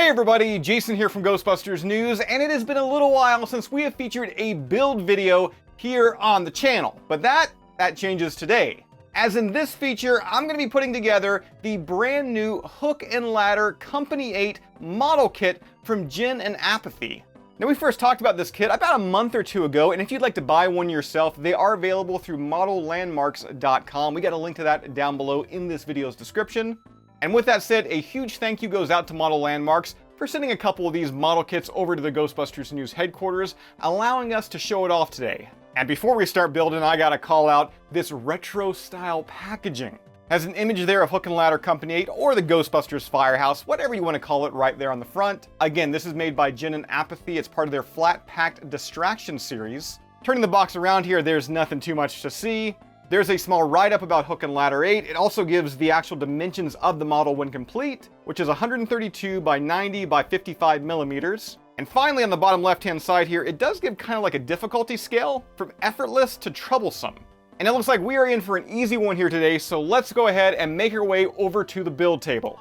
Hey everybody, Jason here from Ghostbusters News, and it has been a little while since we have featured a build video here on the channel, but that changes today. As in this feature, I'm going to be putting together the brand new Hook and Ladder Company 8 model kit from Gin and Apathy. Now, we first talked about this kit about a month or two ago, and if you'd like to buy one yourself, they are available through modellandmarks.com. We got a link to that down below in this video's description. And with that said, a huge thank you goes out to Model Landmarks for sending a couple of these model kits over to the Ghostbusters News headquarters, allowing us to show it off today. And before we start building, I gotta call out this retro style packaging. Has an image there of Hook and Ladder Company 8 or the Ghostbusters Firehouse, whatever you want to call it, right there on the front. Again, this is made by Gin and Apathy. It's part of their flat packed distraction series. Turning the box around here, there's nothing too much to see. There's a small write-up about Hook and Ladder 8. It also gives the actual dimensions of the model when complete, which is 132 by 90 by 55 millimeters. And finally, on the bottom left-hand side here, it does give kind of like a difficulty scale from effortless to troublesome. And it looks like we are in for an easy one here today, so let's go ahead and make our way over to the build table.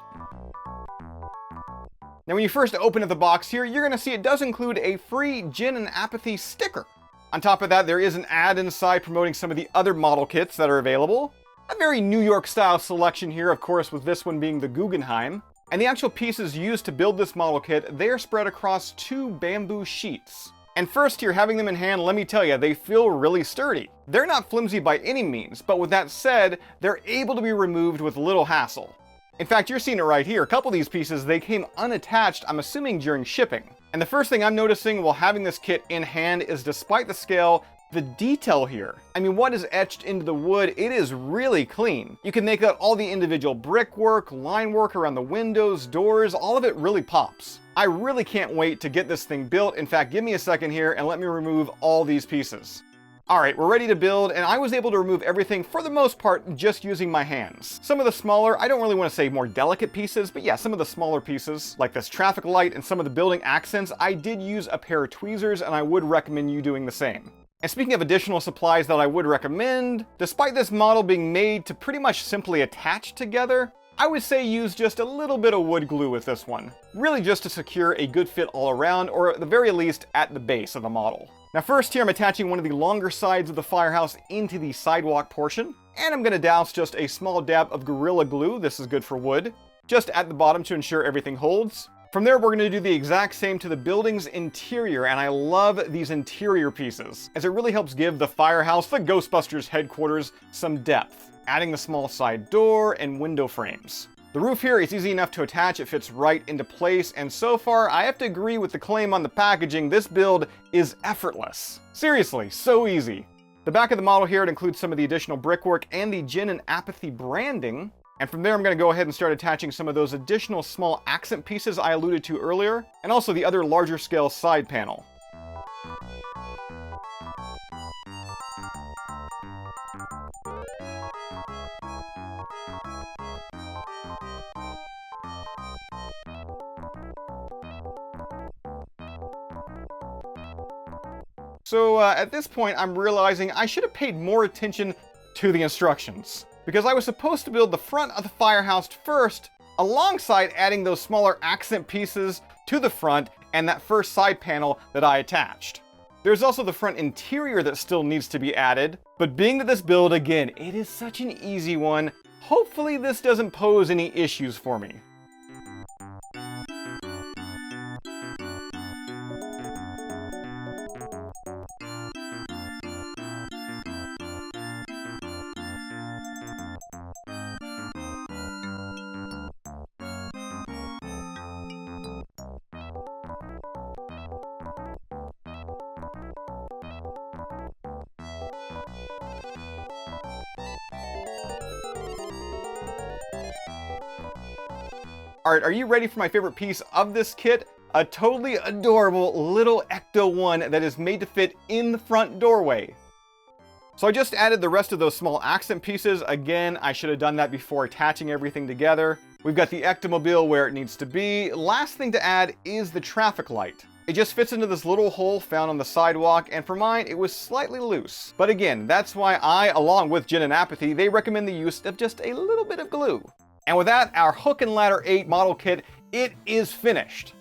Now, when you first open up the box here, you're going to see it does include a free Gin and Apathy sticker. On top of that, there is an ad inside promoting some of the other model kits that are available. A very New York style selection here, of course, with this one being the Guggenheim. And the actual pieces used to build this model kit, they are spread across 2 bamboo sheets. And first here, having them in hand, let me tell you, they feel really sturdy. They're not flimsy by any means, but with that said, they're able to be removed with little hassle. In fact, you're seeing it right here. A couple of these pieces, they came unattached, I'm assuming during shipping. And the first thing I'm noticing while having this kit in hand is, despite the scale, the detail here. I mean, what is etched into the wood, it is really clean. You can make out all the individual brickwork, line work around the windows, doors, all of it really pops. I really can't wait to get this thing built. In fact, give me a second here and let me remove all these pieces. All right, we're ready to build, and I was able to remove everything for the most part just using my hands. Some of the smaller, I don't really want to say more delicate pieces, but yeah, some of the smaller pieces, like this traffic light and some of the building accents, I did use a pair of tweezers, and I would recommend you doing the same. And speaking of additional supplies that I would recommend, despite this model being made to pretty much simply attach together, I would say use just a little bit of wood glue with this one. Really just to secure a good fit all around, or at the very least at the base of the model. Now first here, I'm attaching one of the longer sides of the firehouse into the sidewalk portion, and I'm going to douse just a small dab of Gorilla Glue, this is good for wood, just at the bottom to ensure everything holds. From there, we're going to do the exact same to the building's interior, and I love these interior pieces, as it really helps give the firehouse, the Ghostbusters headquarters, some depth, adding the small side door and window frames. The roof here is easy enough to attach, it fits right into place, and so far, I have to agree with the claim on the packaging, this build is effortless. Seriously, so easy. The back of the model here, it includes some of the additional brickwork and the Gin and Apathy branding, and from there I'm going to go ahead and start attaching some of those additional small accent pieces I alluded to earlier, and also the other larger scale side panel. So at this point, I'm realizing I should have paid more attention to the instructions, because I was supposed to build the front of the firehouse first, alongside adding those smaller accent pieces to the front and that first side panel that I attached. There's also the front interior that still needs to be added, but being that this build, again, it is such an easy one, hopefully this doesn't pose any issues for me. Alright, are you ready for my favorite piece of this kit? A totally adorable little Ecto-1 that is made to fit in the front doorway. So I just added the rest of those small accent pieces. Again, I should have done that before attaching everything together. We've got the Ectomobile where it needs to be. Last thing to add is the traffic light. It just fits into this little hole found on the sidewalk, and for mine, it was slightly loose. But again, that's why I, along with Gin and Apathy, they recommend the use of just a little bit of glue. And with that, our Hook and Ladder 8 model kit it is finished.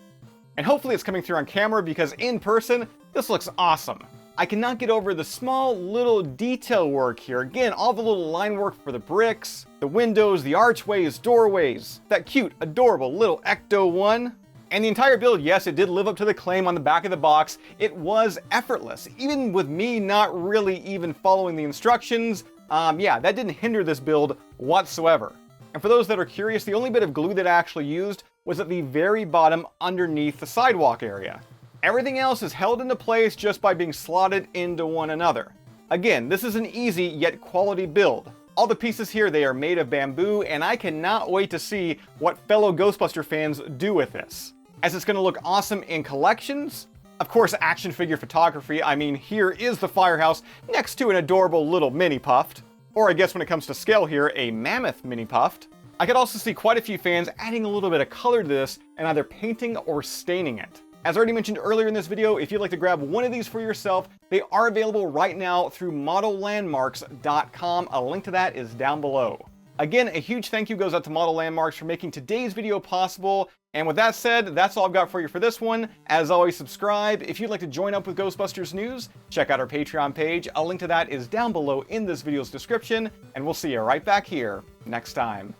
And hopefully it's coming through on camera because in person, this looks awesome. I cannot get over the small little detail work here. Again, all the little line work for the bricks, the windows, the archways, doorways, that cute, adorable little Ecto one. And the entire build, yes, it did live up to the claim on the back of the box. It was effortless, even with me not really even following the instructions. Yeah, that didn't hinder this build whatsoever. And for those that are curious, the only bit of glue that I actually used was at the very bottom underneath the sidewalk area. Everything else is held into place just by being slotted into one another. Again, this is an easy yet quality build. All the pieces here, they are made of bamboo, and I cannot wait to see what fellow Ghostbuster fans do with this, as it's going to look awesome in collections. Of course, action figure photography. I mean, here is the Firehouse next to an adorable little mini Puffed. Or I guess when it comes to scale here, a mammoth mini Puffed. I could also see quite a few fans adding a little bit of color to this and either painting or staining it. As already mentioned earlier in this video, if you'd like to grab one of these for yourself, they are available right now through modellandmarks.com. A link to that is down below. Again, a huge thank you goes out to Model Landmarks for making today's video possible. And with that said, that's all I've got for you for this one. As always, subscribe. If you'd like to join up with Ghostbusters news, check out our Patreon page. A link to that is down below in this video's description. And we'll see you right back here next time.